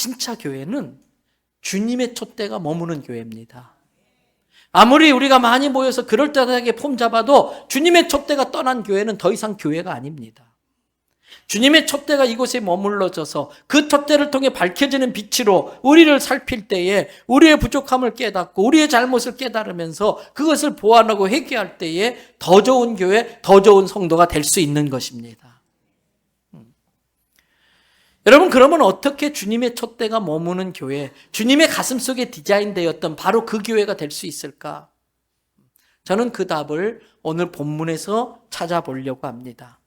진짜 교회는 주님의 촛대가 머무는 교회입니다. 아무리 우리가 많이 모여서 그럴듯하게 폼 잡아도 주님의 촛대가 떠난 교회는 더 이상 교회가 아닙니다. 주님의 촛대가 이곳에 머물러져서 그 촛대를 통해 밝혀지는 빛으로 우리를 살필 때에 우리의 부족함을 깨닫고 우리의 잘못을 깨달으면서 그것을 보완하고 회개할 때에 더 좋은 교회, 더 좋은 성도가 될 수 있는 것입니다. 여러분, 그러면 어떻게 주님의 촛대가 머무는 교회, 주님의 가슴속에 디자인되었던 바로 그 교회가 될 수 있을까? 저는 그 답을 오늘 본문에서 찾아보려고 합니다.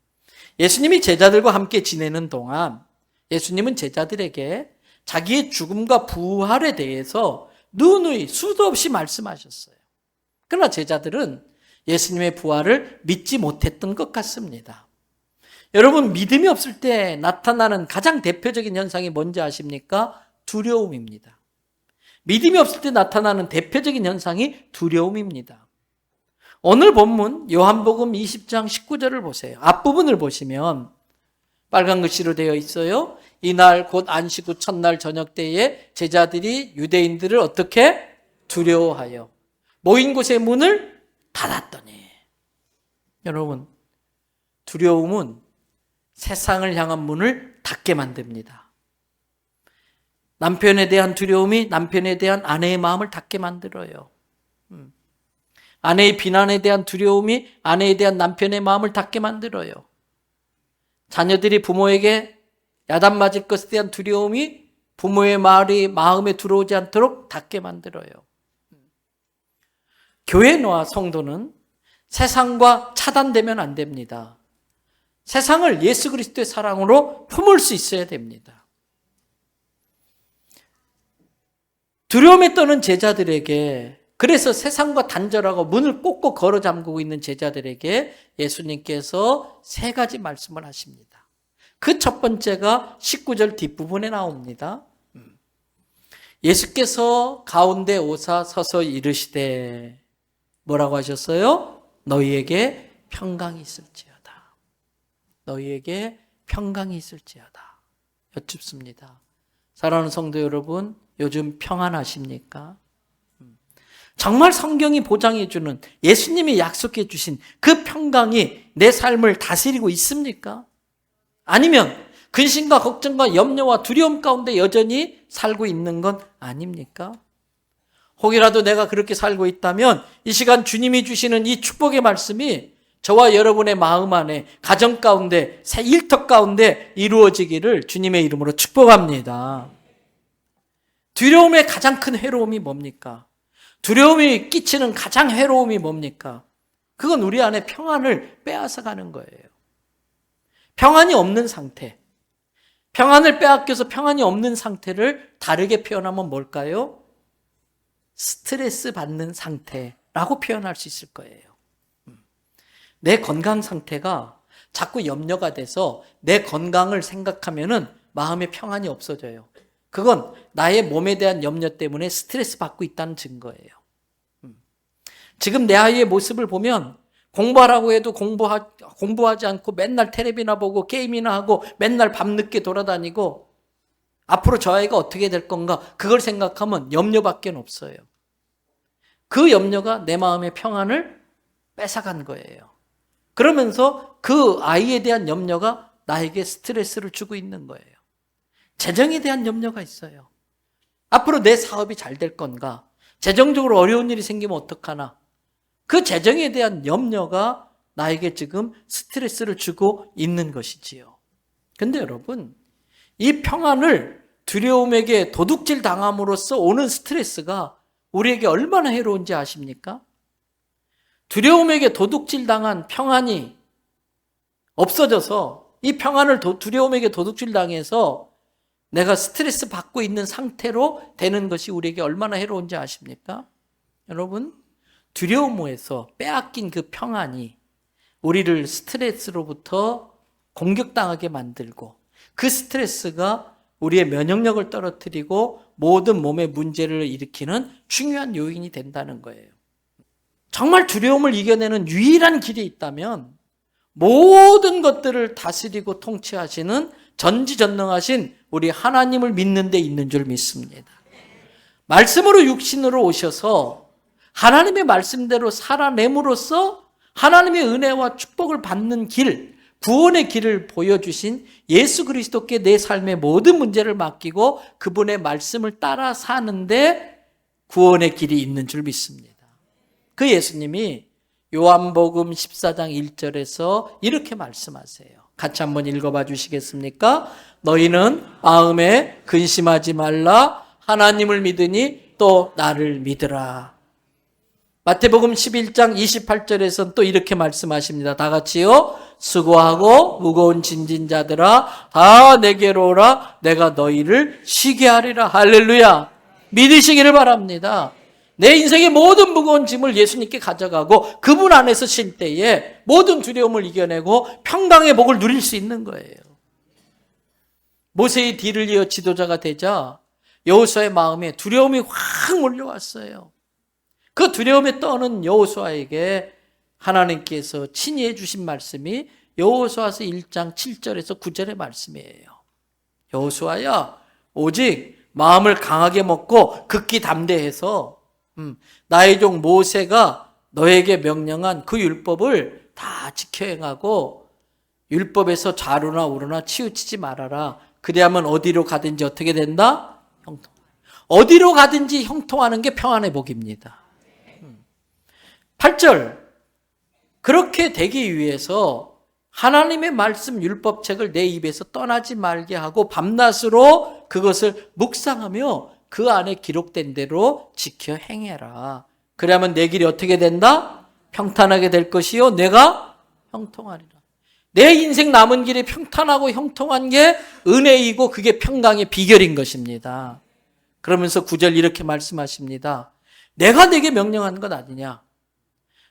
예수님이 제자들과 함께 지내는 동안 예수님은 제자들에게 자기의 죽음과 부활에 대해서 누누이 수도 없이 말씀하셨어요. 그러나 제자들은 예수님의 부활을 믿지 못했던 것 같습니다. 여러분, 믿음이 없을 때 나타나는 가장 대표적인 현상이 뭔지 아십니까? 두려움입니다. 믿음이 없을 때 나타나는 대표적인 현상이 두려움입니다. 오늘 본문 요한복음 20장 19절을 보세요. 앞부분을 보시면 빨간 글씨로 되어 있어요. 이날 곧 안식 후 첫날 저녁 때에 제자들이 유대인들을 어떻게 두려워하여 모인 곳의 문을 닫았더니. 여러분, 두려움은 세상을 향한 문을 닫게 만듭니다. 남편에 대한 두려움이 남편에 대한 아내의 마음을 닫게 만들어요. 아내의 비난에 대한 두려움이 아내에 대한 남편의 마음을 닫게 만들어요. 자녀들이 부모에게 야단 맞을 것에 대한 두려움이 부모의 말이 마음에 들어오지 않도록 닫게 만들어요. 교회와 성도는 세상과 차단되면 안 됩니다. 세상을 예수 그리스도의 사랑으로 품을 수 있어야 됩니다. 두려움에 떠는 제자들에게, 그래서 세상과 단절하고 문을 꼭꼭 걸어 잠그고 있는 제자들에게 예수님께서 세 가지 말씀을 하십니다. 그 첫 번째가 19절 뒷부분에 나옵니다. 예수께서 가운데 오사 서서 이르시되 뭐라고 하셨어요? 너희에게 평강이 있을지어다. 너희에게 평강이 있을지어다. 여쭙습니다. 사랑하는 성도 여러분, 요즘 평안하십니까? 정말 성경이 보장해 주는, 예수님이 약속해 주신 그 평강이 내 삶을 다스리고 있습니까? 아니면 근심과 걱정과 염려와 두려움 가운데 여전히 살고 있는 건 아닙니까? 혹이라도 내가 그렇게 살고 있다면 이 시간 주님이 주시는 이 축복의 말씀이 저와 여러분의 마음 안에, 가정 가운데, 새 일터 가운데 이루어지기를 주님의 이름으로 축복합니다. 두려움의 가장 큰 해로움이 뭡니까? 두려움이 끼치는 가장 해로움이 뭡니까? 그건 우리 안에 평안을 빼앗아가는 거예요. 평안이 없는 상태, 평안을 빼앗겨서 평안이 없는 상태를 다르게 표현하면 뭘까요? 스트레스 받는 상태라고 표현할 수 있을 거예요. 내 건강 상태가 자꾸 염려가 돼서 내 건강을 생각하면은 마음의 평안이 없어져요. 그건 나의 몸에 대한 염려 때문에 스트레스 받고 있다는 증거예요. 지금 내 아이의 모습을 보면 공부하라고 해도 공부하지 않고 맨날 텔레비나 보고 게임이나 하고 맨날 밤늦게 돌아다니고 앞으로 저 아이가 어떻게 될 건가 그걸 생각하면 염려밖에 없어요. 그 염려가 내 마음의 평안을 뺏어간 거예요. 그러면서 그 아이에 대한 염려가 나에게 스트레스를 주고 있는 거예요. 재정에 대한 염려가 있어요. 앞으로 내 사업이 잘 될 건가? 재정적으로 어려운 일이 생기면 어떡하나? 그 재정에 대한 염려가 나에게 지금 스트레스를 주고 있는 것이지요. 근데 여러분, 이 평안을 두려움에게 도둑질 당함으로써 오는 스트레스가 우리에게 얼마나 해로운지 아십니까? 두려움에게 도둑질 당한 평안이 없어져서 이 평안을 두려움에게 도둑질 당해서 내가 스트레스 받고 있는 상태로 되는 것이 우리에게 얼마나 해로운지 아십니까? 여러분, 두려움에서 빼앗긴 그 평안이 우리를 스트레스로부터 공격당하게 만들고 그 스트레스가 우리의 면역력을 떨어뜨리고 모든 몸의 문제를 일으키는 중요한 요인이 된다는 거예요. 정말 두려움을 이겨내는 유일한 길이 있다면 모든 것들을 다스리고 통치하시는 전지전능하신 우리 하나님을 믿는 데 있는 줄 믿습니다. 말씀으로 육신으로 오셔서 하나님의 말씀대로 살아냄으로써 하나님의 은혜와 축복을 받는 길, 구원의 길을 보여주신 예수 그리스도께 내 삶의 모든 문제를 맡기고 그분의 말씀을 따라 사는데 구원의 길이 있는 줄 믿습니다. 그 예수님이 요한복음 14장 1절에서 이렇게 말씀하세요. 같이 한번 읽어봐 주시겠습니까? 너희는 마음에 근심하지 말라. 하나님을 믿으니 또 나를 믿으라. 마태복음 11장 28절에서는 또 이렇게 말씀하십니다. 다 같이요. 수고하고 무거운 짐진 자들아 다 내게로 오라. 내가 너희를 쉬게 하리라. 할렐루야. 믿으시기를 바랍니다. 내 인생의 모든 무거운 짐을 예수님께 가져가고 그분 안에서 쉴 때에 모든 두려움을 이겨내고 평강의 복을 누릴 수 있는 거예요. 모세의 뒤를 이어 지도자가 되자 여호수아의 마음에 두려움이 확 몰려왔어요. 그 두려움에 떠는 여호수아에게 하나님께서 친히 해주신 말씀이 여호수아서 1장 7절에서 9절의 말씀이에요. 여호수아야, 오직 마음을 강하게 먹고 극기 담대해서 나의 종 모세가 너에게 명령한 그 율법을 다 지켜 행하고 율법에서 좌로나 우로나 치우치지 말아라. 그래야만 어디로 가든지 어떻게 된다? 형통. 어디로 가든지 형통하는 게 평안의 복입니다. 8절. 그렇게 되기 위해서 하나님의 말씀 율법책을 내 입에서 떠나지 말게 하고 밤낮으로 그것을 묵상하며 그 안에 기록된 대로 지켜 행해라. 그러면 내 길이 어떻게 된다? 평탄하게 될 것이요 내가 형통하리라. 내 인생 남은 길이 평탄하고 형통한 게 은혜이고 그게 평강의 비결인 것입니다. 그러면서 9절 이렇게 말씀하십니다. 내가 내게 명령한 것 아니냐?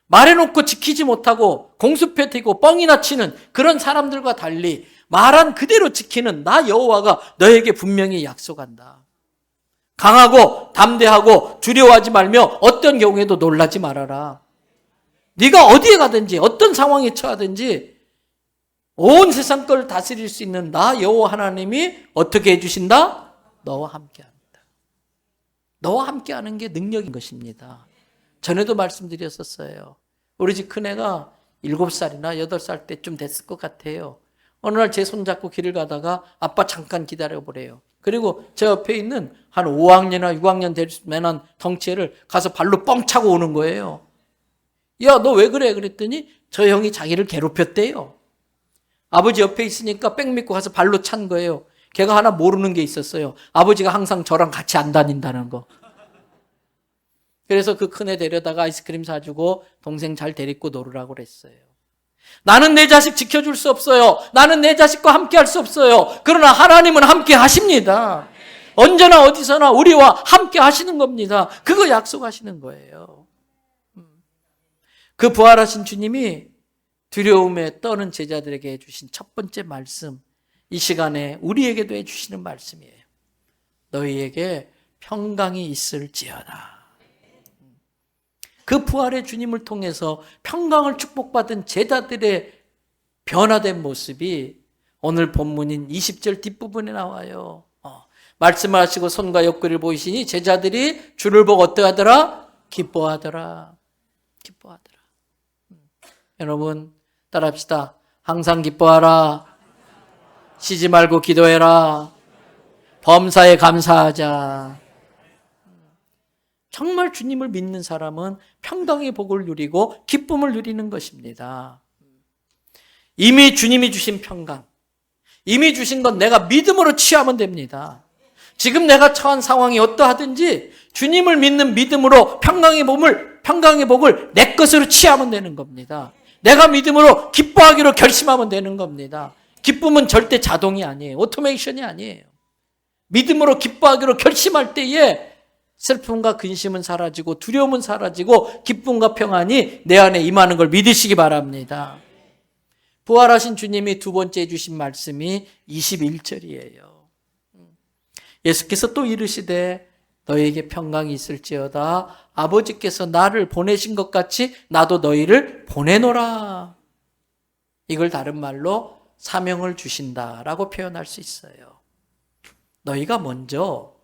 말해놓고 지키지 못하고 공수표 튀고 뻥이나 치는 그런 사람들과 달리 말한 그대로 지키는 나 여호와가 너에게 분명히 약속한다. 강하고 담대하고 두려워하지 말며 어떤 경우에도 놀라지 말아라. 네가 어디에 가든지 어떤 상황에 처하든지 온 세상 걸 다스릴 수 있는 나 여호와 하나님이 어떻게 해주신다? 너와 함께합니다. 너와 함께하는 게 능력인 것입니다. 전에도 말씀드렸었어요. 우리 집 큰애가 7살이나 8살 때쯤 됐을 것 같아요. 어느 날 제 손잡고 길을 가다가 아빠 잠깐 기다려보래요. 그리고 제 옆에 있는 한 5학년이나 6학년 될 만한 덩치를 가서 발로 뻥 차고 오는 거예요. 야, 너 왜 그래? 그랬더니 저 형이 자기를 괴롭혔대요. 아버지 옆에 있으니까 백 믿고 가서 발로 찬 거예요. 걔가 하나 모르는 게 있었어요. 아버지가 항상 저랑 같이 안 다닌다는 거. 그래서 그 큰애 데려다가 아이스크림 사주고 동생 잘 데리고 놀으라고 그랬어요. 나는 내 자식 지켜줄 수 없어요. 나는 내 자식과 함께 할 수 없어요. 그러나 하나님은 함께 하십니다. 언제나 어디서나 우리와 함께 하시는 겁니다. 그거 약속하시는 거예요. 그 부활하신 주님이 두려움에 떠는 제자들에게 해주신 첫 번째 말씀, 이 시간에 우리에게도 해주시는 말씀이에요. 너희에게 평강이 있을지어다. 그 부활의 주님을 통해서 평강을 축복받은 제자들의 변화된 모습이 오늘 본문인 20절 뒷부분에 나와요. 말씀을 하시고 손과 옆구리를 보이시니 제자들이 주를 보고 어떠하더라? 기뻐하더라. 기뻐하더라. 여러분 따라합시다. 항상 기뻐하라. 쉬지 말고 기도해라. 범사에 감사하자. 정말 주님을 믿는 사람은 평강의 복을 누리고 기쁨을 누리는 것입니다. 이미 주님이 주신 평강, 이미 주신 건 내가 믿음으로 취하면 됩니다. 지금 내가 처한 상황이 어떠하든지 주님을 믿는 믿음으로 평강의 복을 내 것으로 취하면 되는 겁니다. 내가 믿음으로 기뻐하기로 결심하면 되는 겁니다. 기쁨은 절대 자동이 아니에요. 오토메이션이 아니에요. 믿음으로 기뻐하기로 결심할 때에 슬픔과 근심은 사라지고 두려움은 사라지고 기쁨과 평안이 내 안에 임하는 걸 믿으시기 바랍니다. 부활하신 주님이 두 번째 해주신 말씀이 21절이에요. 예수께서 또 이르시되 너희에게 평강이 있을지어다. 아버지께서 나를 보내신 것 같이 나도 너희를 보내노라. 이걸 다른 말로 사명을 주신다라고 표현할 수 있어요. 너희가 먼저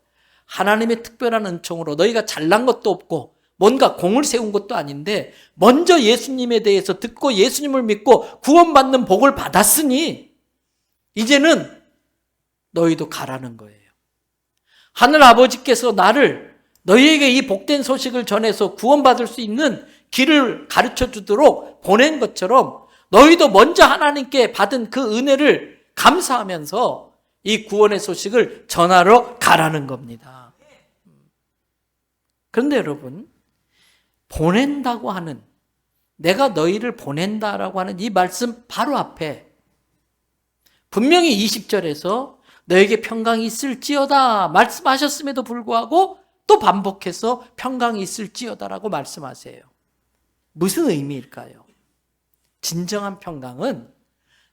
하나님의 특별한 은총으로 너희가 잘난 것도 없고 뭔가 공을 세운 것도 아닌데 먼저 예수님에 대해서 듣고 예수님을 믿고 구원받는 복을 받았으니 이제는 너희도 가라는 거예요. 하늘 아버지께서 나를 너희에게 이 복된 소식을 전해서 구원받을 수 있는 길을 가르쳐 주도록 보낸 것처럼 너희도 먼저 하나님께 받은 그 은혜를 감사하면서 이 구원의 소식을 전하러 가라는 겁니다. 그런데 여러분, 보낸다고 하는, 내가 너희를 보낸다라고 하는 이 말씀 바로 앞에 분명히 20절에서 너에게 평강이 있을지어다 말씀하셨음에도 불구하고 또 반복해서 평강이 있을지어다라고 말씀하세요. 무슨 의미일까요? 진정한 평강은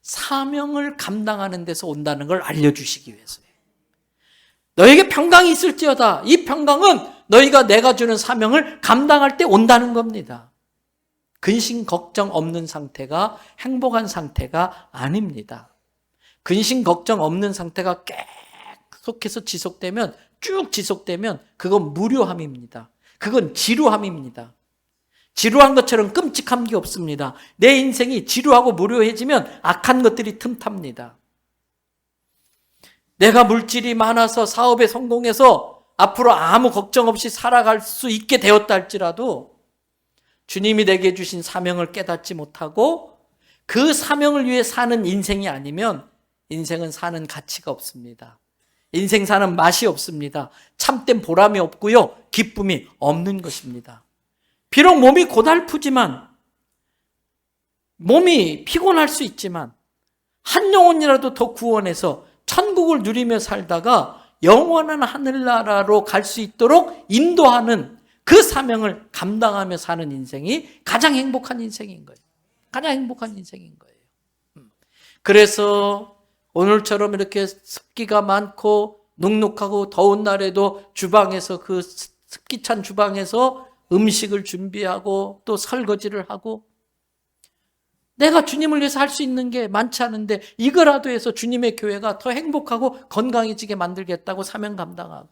사명을 감당하는 데서 온다는 걸 알려주시기 위해서예요. 너에게 평강이 있을지어다. 이 평강은 너희가 내가 주는 사명을 감당할 때 온다는 겁니다. 근심 걱정 없는 상태가 행복한 상태가 아닙니다. 근심 걱정 없는 상태가 계속해서 지속되면, 쭉 지속되면 그건 무료함입니다. 그건 지루함입니다. 지루한 것처럼 끔찍한 게 없습니다. 내 인생이 지루하고 무료해지면 악한 것들이 틈탑니다. 내가 물질이 많아서 사업에 성공해서 앞으로 아무 걱정 없이 살아갈 수 있게 되었다 할지라도 주님이 내게 주신 사명을 깨닫지 못하고 그 사명을 위해 사는 인생이 아니면 인생은 사는 가치가 없습니다. 인생 사는 맛이 없습니다. 참된 보람이 없고요. 기쁨이 없는 것입니다. 비록 몸이 고달프지만, 몸이 피곤할 수 있지만 한 영혼이라도 더 구원해서 천국을 누리며 살다가 영원한 하늘나라로 갈 수 있도록 인도하는 그 사명을 감당하며 사는 인생이 가장 행복한 인생인 거예요. 가장 행복한 인생인 거예요. 그래서 오늘처럼 이렇게 습기가 많고 눅눅하고 더운 날에도 주방에서, 그 습기 찬 주방에서 음식을 준비하고 또 설거지를 하고, 내가 주님을 위해서 할 수 있는 게 많지 않은데 이거라도 해서 주님의 교회가 더 행복하고 건강해지게 만들겠다고 사명 감당하고,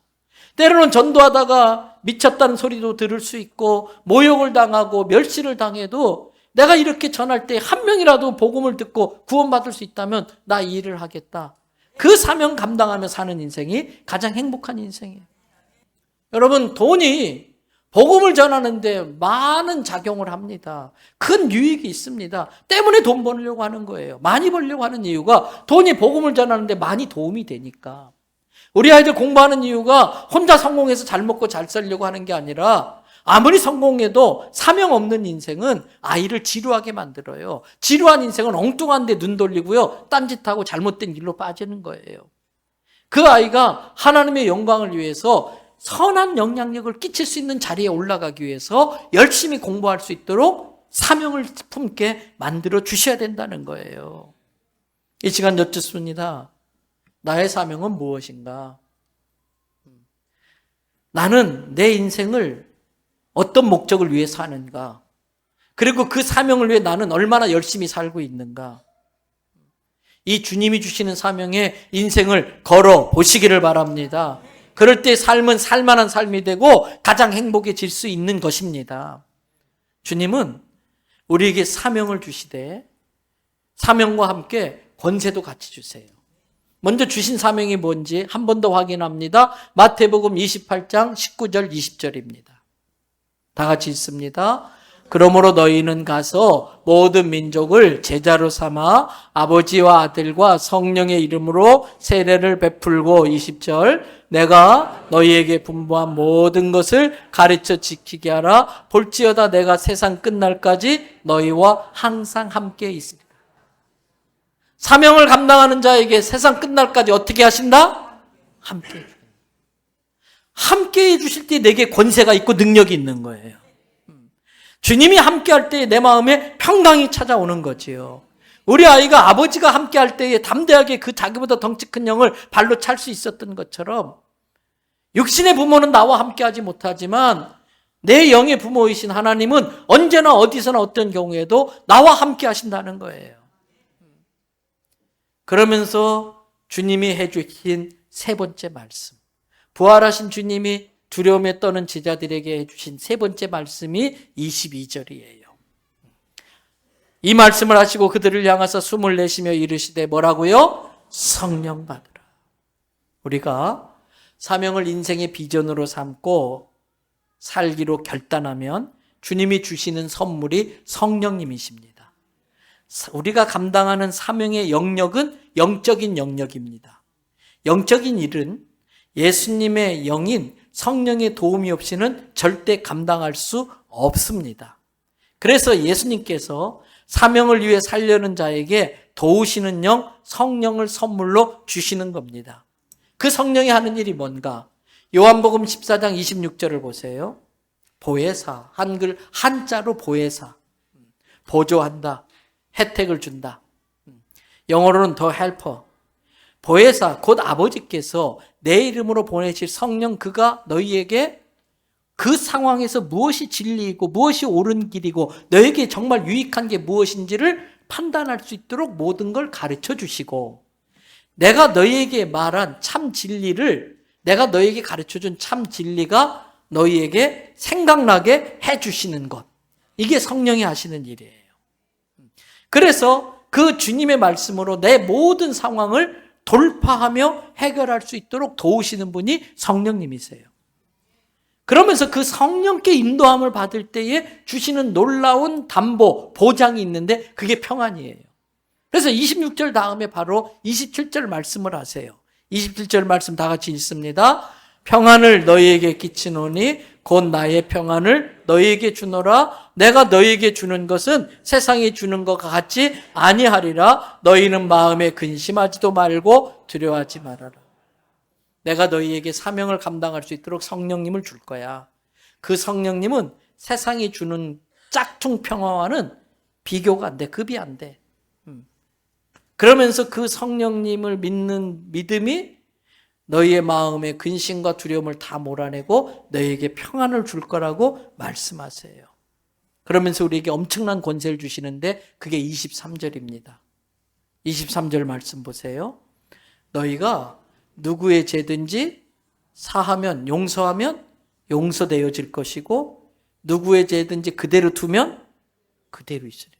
때로는 전도하다가 미쳤다는 소리도 들을 수 있고 모욕을 당하고 멸시를 당해도 내가 이렇게 전할 때 한 명이라도 복음을 듣고 구원받을 수 있다면 나 이 일을 하겠다. 그 사명 감당하며 사는 인생이 가장 행복한 인생이에요. 여러분, 돈이 복음을 전하는데 많은 작용을 합니다. 큰 유익이 있습니다. 때문에 돈 벌려고 하는 거예요. 많이 벌려고 하는 이유가 돈이 복음을 전하는데 많이 도움이 되니까. 우리 아이들 공부하는 이유가 혼자 성공해서 잘 먹고 잘 살려고 하는 게 아니라 아무리 성공해도 사명 없는 인생은 아이를 지루하게 만들어요. 지루한 인생은 엉뚱한 데 눈 돌리고요. 딴짓하고 잘못된 길로 빠지는 거예요. 그 아이가 하나님의 영광을 위해서 선한 영향력을 끼칠 수 있는 자리에 올라가기 위해서 열심히 공부할 수 있도록 사명을 품게 만들어 주셔야 된다는 거예요. 이 시간 여쭙습니다. 나의 사명은 무엇인가? 나는 내 인생을 어떤 목적을 위해 사는가? 그리고 그 사명을 위해 나는 얼마나 열심히 살고 있는가? 이 주님이 주시는 사명에 인생을 걸어 보시기를 바랍니다. 그럴 때 삶은 살만한 삶이 되고 가장 행복해질 수 있는 것입니다. 주님은 우리에게 사명을 주시되 사명과 함께 권세도 같이 주세요. 먼저 주신 사명이 뭔지 한 번 더 확인합니다. 마태복음 28장 19절 20절입니다. 다 같이 읽습니다. 그러므로 너희는 가서 모든 민족을 제자로 삼아 아버지와 아들과 성령의 이름으로 세례를 베풀고 20절 내가 너희에게 분부한 모든 것을 가르쳐 지키게 하라. 볼지어다 내가 세상 끝날까지 너희와 항상 함께 있으리라. 사명을 감당하는 자에게 세상 끝날까지 어떻게 하신다? 함께 해주신다. 함께 해주실 때 내게 권세가 있고 능력이 있는 거예요. 주님이 함께 할 때 내 마음에 평강이 찾아오는 거지요. 우리 아이가 아버지가 함께 할 때에 담대하게 그 자기보다 덩치 큰 영을 발로 찰 수 있었던 것처럼 육신의 부모는 나와 함께 하지 못하지만 내 영의 부모이신 하나님은 언제나 어디서나 어떤 경우에도 나와 함께 하신다는 거예요. 그러면서 주님이 해주신 세 번째 말씀. 부활하신 주님이 두려움에 떠는 제자들에게 해주신 세 번째 말씀이 22절이에요. 이 말씀을 하시고 그들을 향하사 숨을 내쉬며 이르시되 뭐라고요? 성령 받으라. 우리가 사명을 인생의 비전으로 삼고 살기로 결단하면 주님이 주시는 선물이 성령님이십니다. 우리가 감당하는 사명의 영역은 영적인 영역입니다. 영적인 일은 예수님의 영인 성령의 도움이 없이는 절대 감당할 수 없습니다. 그래서 예수님께서 사명을 위해 살려는 자에게 도우시는 영, 성령을 선물로 주시는 겁니다. 그 성령이 하는 일이 뭔가? 요한복음 14장 26절을 보세요. 보혜사, 한글 한자로 보혜사, 보조한다, 혜택을 준다. 영어로는 더 헬퍼. 보혜사, 곧 아버지께서 내 이름으로 보내실 성령, 그가 너희에게 그 상황에서 무엇이 진리이고 무엇이 옳은 길이고 너에게 정말 유익한 게 무엇인지를 판단할 수 있도록 모든 걸 가르쳐 주시고, 내가 너희에게 말한 참 진리를, 내가 너희에게 가르쳐 준 참 진리가 너희에게 생각나게 해 주시는 것, 이게 성령이 하시는 일이에요. 그래서 그 주님의 말씀으로 내 모든 상황을 돌파하며 해결할 수 있도록 도우시는 분이 성령님이세요. 그러면서 그 성령께 인도함을 받을 때에 주시는 놀라운 담보, 보장이 있는데 그게 평안이에요. 그래서 26절 다음에 바로 27절 말씀을 하세요. 27절 말씀 다 같이 읽습니다. 평안을 너희에게 끼치노니 곧 나의 평안을 너희에게 주노라. 내가 너희에게 주는 것은 세상이 주는 것과 같이 아니하리라. 너희는 마음에 근심하지도 말고 두려워하지 말아라. 내가 너희에게 사명을 감당할 수 있도록 성령님을 줄 거야. 그 성령님은 세상이 주는 짝퉁 평화와는 비교가 안 돼. 급이 안 돼. 그러면서 그 성령님을 믿는 믿음이 너희의 마음의 근심과 두려움을 다 몰아내고 너희에게 평안을 줄 거라고 말씀하세요. 그러면서 우리에게 엄청난 권세를 주시는데 그게 23절입니다. 23절 말씀 보세요. 너희가 누구의 죄든지 사하면, 용서하면 용서되어질 것이고 누구의 죄든지 그대로 두면 그대로 있으리라.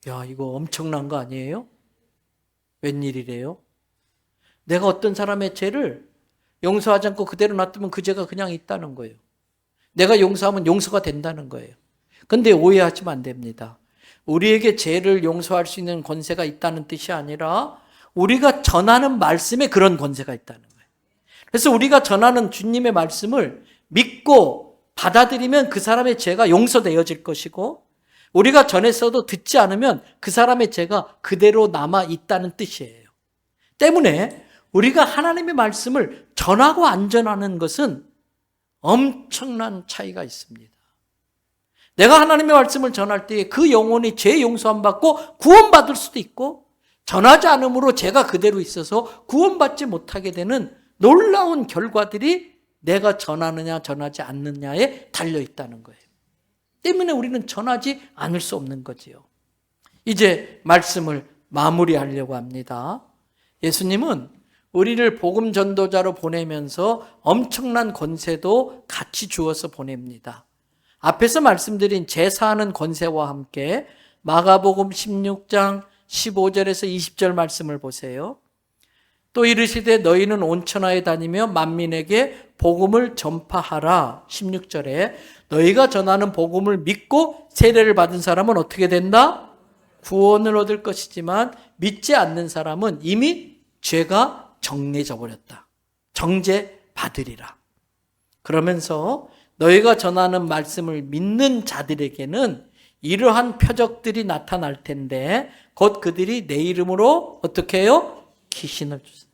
야, 이거 엄청난 거 아니에요? 웬일이래요? 내가 어떤 사람의 죄를 용서하지 않고 그대로 놔두면 그 죄가 그냥 있다는 거예요. 내가 용서하면 용서가 된다는 거예요. 근데 오해하시면 안 됩니다. 우리에게 죄를 용서할 수 있는 권세가 있다는 뜻이 아니라 우리가 전하는 말씀에 그런 권세가 있다는 거예요. 그래서 우리가 전하는 주님의 말씀을 믿고 받아들이면 그 사람의 죄가 용서되어질 것이고, 우리가 전했어도 듣지 않으면 그 사람의 죄가 그대로 남아 있다는 뜻이에요. 때문에 우리가 하나님의 말씀을 전하고 안 전하는 것은 엄청난 차이가 있습니다. 내가 하나님의 말씀을 전할 때 그 영혼이 죄 용서함 받고 구원받을 수도 있고, 전하지 않음으로 죄가 그대로 있어서 구원받지 못하게 되는 놀라운 결과들이 내가 전하느냐 전하지 않느냐에 달려있다는 거예요. 때문에 우리는 전하지 않을 수 없는 거지요. 이제 말씀을 마무리하려고 합니다. 예수님은 우리를 복음 전도자로 보내면서 엄청난 권세도 같이 주어서 보냅니다. 앞에서 말씀드린 제사하는 권세와 함께 마가복음 16장 15절에서 20절 말씀을 보세요. 또 이르시되 너희는 온 천하에 다니며 만민에게 복음을 전파하라. 16절에 너희가 전하는 복음을 믿고 세례를 받은 사람은 어떻게 된다? 구원을 얻을 것이지만 믿지 않는 사람은 이미 죄가 정해져 버렸다. 정죄 받으리라. 그러면서 너희가 전하는 말씀을 믿는 자들에게는 이러한 표적들이 나타날 텐데 곧 그들이 내 이름으로 어떻게 해요? 귀신을 주세요.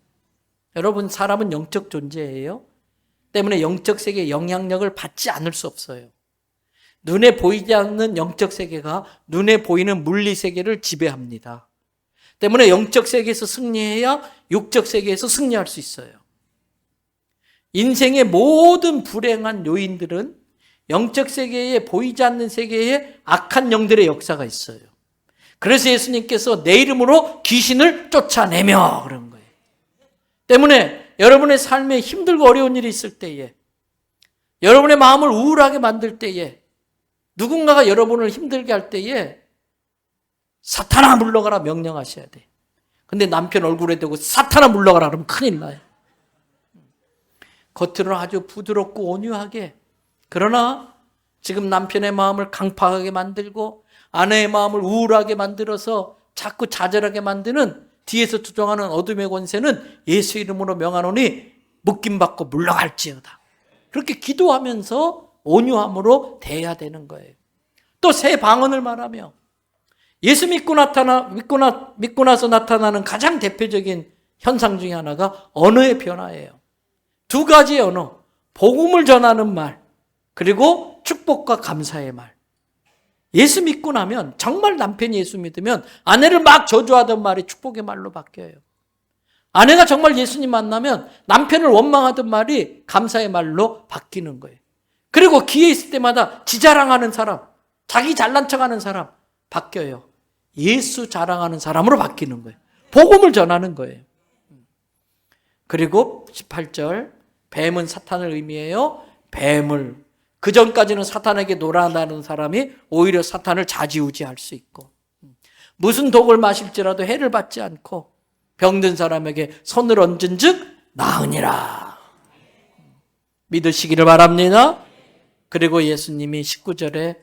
여러분, 사람은 영적 존재예요. 때문에 영적 세계의 영향력을 받지 않을 수 없어요. 눈에 보이지 않는 영적 세계가 눈에 보이는 물리 세계를 지배합니다. 때문에 영적 세계에서 승리해야 육적 세계에서 승리할 수 있어요. 인생의 모든 불행한 요인들은 영적 세계에 보이지 않는 세계에 악한 영들의 역사가 있어요. 그래서 예수님께서 내 이름으로 귀신을 쫓아내며 그런 거예요. 때문에 여러분의 삶에 힘들고 어려운 일이 있을 때에, 여러분의 마음을 우울하게 만들 때에, 누군가가 여러분을 힘들게 할 때에 사탄아 물러가라 명령하셔야 돼. 근데 남편 얼굴에 대고 사탄아 물러가라 그러면 큰일 나요. 겉으로는 아주 부드럽고 온유하게, 그러나 지금 남편의 마음을 강팍하게 만들고 아내의 마음을 우울하게 만들어서 자꾸 좌절하게 만드는 뒤에서 투정하는 어둠의 권세는 예수 이름으로 명하노니 묶임받고 물러갈지어다. 그렇게 기도하면서 온유함으로 대해야 되는 거예요. 또 새 방언을 말하며, 예수 믿고 나서 나타나는 가장 대표적인 현상 중에 하나가 언어의 변화예요. 두 가지의 언어, 복음을 전하는 말, 그리고 축복과 감사의 말. 예수 믿고 나면, 정말 남편이 예수 믿으면 아내를 막 저주하던 말이 축복의 말로 바뀌어요. 아내가 정말 예수님 만나면 남편을 원망하던 말이 감사의 말로 바뀌는 거예요. 그리고 기회 있을 때마다 지자랑하는 사람, 자기 잘난 척하는 사람 바뀌어요. 예수 자랑하는 사람으로 바뀌는 거예요. 복음을 전하는 거예요. 그리고 18절, 뱀은 사탄을 의미해요. 뱀을, 그전까지는 사탄에게 놀아나는 사람이 오히려 사탄을 좌지우지할 수 있고, 무슨 독을 마실지라도 해를 받지 않고 병든 사람에게 손을 얹은 즉 나으니라. 믿으시기를 바랍니다. 그리고 예수님이 19절에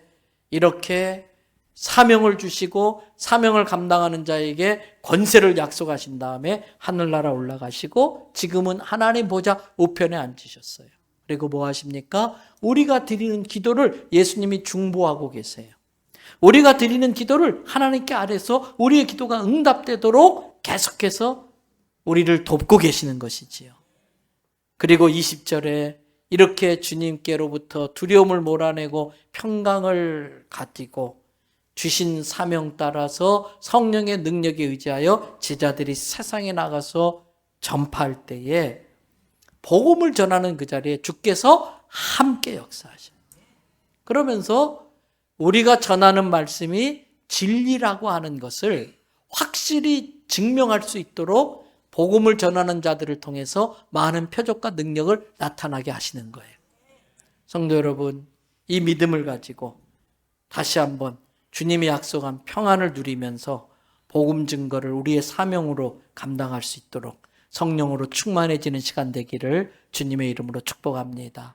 이렇게 사명을 주시고 사명을 감당하는 자에게 권세를 약속하신 다음에 하늘나라 올라가시고 지금은 하나님 보좌 우편에 앉으셨어요. 그리고 뭐 하십니까? 우리가 드리는 기도를 예수님이 중보하고 계세요. 우리가 드리는 기도를 하나님께 아뢰서 우리의 기도가 응답되도록 계속해서 우리를 돕고 계시는 것이지요. 그리고 20절에 이렇게 주님께로부터 두려움을 몰아내고 평강을 가지고 주신 사명 따라서 성령의 능력에 의지하여 제자들이 세상에 나가서 전파할 때에 복음을 전하는 그 자리에 주께서 함께 역사하셔요. 그러면서 우리가 전하는 말씀이 진리라고 하는 것을 확실히 증명할 수 있도록 복음을 전하는 자들을 통해서 많은 표적과 능력을 나타나게 하시는 거예요. 성도 여러분, 이 믿음을 가지고 다시 한번 주님이 약속한 평안을 누리면서 복음 증거를 우리의 사명으로 감당할 수 있도록 성령으로 충만해지는 시간 되기를 주님의 이름으로 축복합니다.